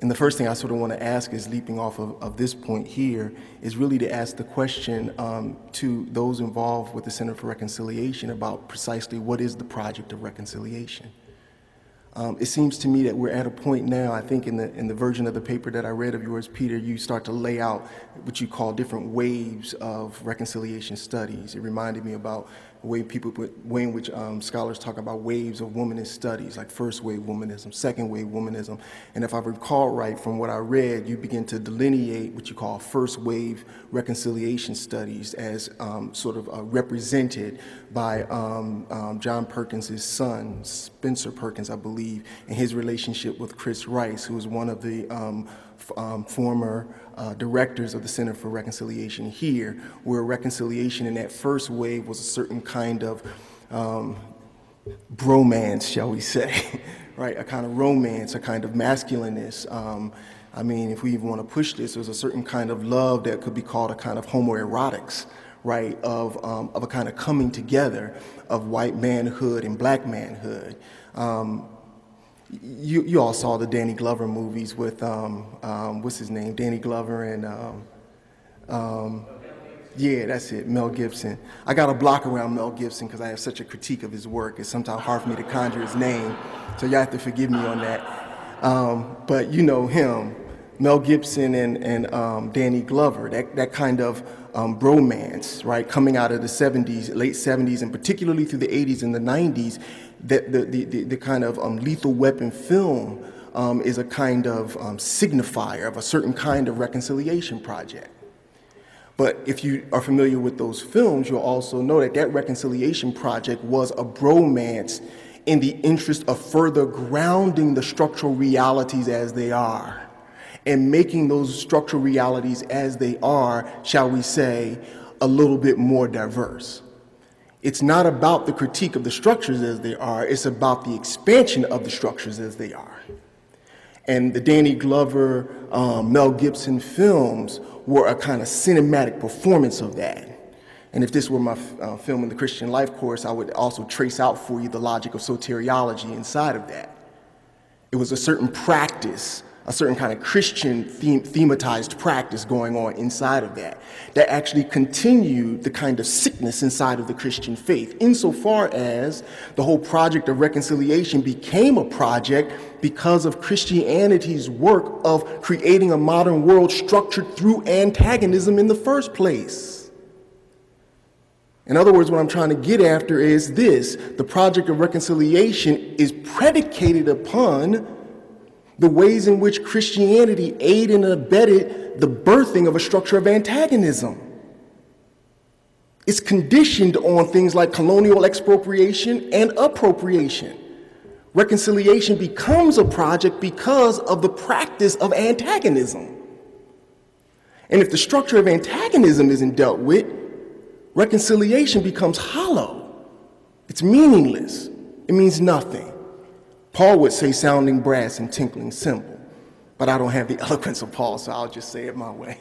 And the first thing I sort of want to ask is, leaping off of this point here, is really to ask the question to those involved with the Center for Reconciliation about precisely what is the project of reconciliation. It seems to me that we're at a point now, I think in the version of the paper that I read of yours, Peter, you start to lay out what you call different waves of reconciliation studies. It reminded me about the way in which scholars talk about waves of womanist studies, like first wave womanism, second wave womanism. And if I recall right from what I read, you begin to delineate what you call first wave reconciliation studies as sort of represented by John Perkins' son, Spencer Perkins, I believe, and his relationship with Chris Rice, who was one of the former directors of the Center for Reconciliation here, where reconciliation in that first wave was a certain kind of bromance, shall we say, right? A kind of romance, a kind of masculineness. I mean, if we even want to push this, there's a certain kind of love that could be called a kind of homoerotics, right? Of a kind of coming together of white manhood and black manhood. You all saw the Danny Glover movies with, what's his name, Danny Glover and, yeah, that's it, Mel Gibson. I got a block around Mel Gibson because I have such a critique of his work. It's sometimes hard for me to conjure his name, so you have to forgive me on that. But you know him, Mel Gibson and Danny Glover, that kind of bromance, right, coming out of the 70s, late 70s, and particularly through the 80s and the 90s, that the kind of Lethal Weapon film is a kind of signifier of a certain kind of reconciliation project. But if you are familiar with those films, you'll also know that that reconciliation project was a bromance in the interest of further grounding the structural realities as they are, and making those structural realities as they are, shall we say, a little bit more diverse. It's not about the critique of the structures as they are, it's about the expansion of the structures as they are. And the Danny Glover, Mel Gibson films were a kind of cinematic performance of that. And if this were my film in the Christian Life course, I would also trace out for you the logic of soteriology inside of that. It was a certain practice, a certain kind of Christian thematized practice going on inside of that actually continued the kind of sickness inside of the Christian faith, insofar as the whole project of reconciliation became a project because of Christianity's work of creating a modern world structured through antagonism in the first place. In other words, what I'm trying to get after is this: the project of reconciliation is predicated upon the ways in which Christianity aided and abetted the birthing of a structure of antagonism. It's conditioned on things like colonial expropriation and appropriation. Reconciliation becomes a project because of the practice of antagonism. And if the structure of antagonism isn't dealt with, reconciliation becomes hollow. It's meaningless. It means nothing. Paul would say sounding brass and tinkling cymbal, but I don't have the eloquence of Paul, so I'll just say it my way.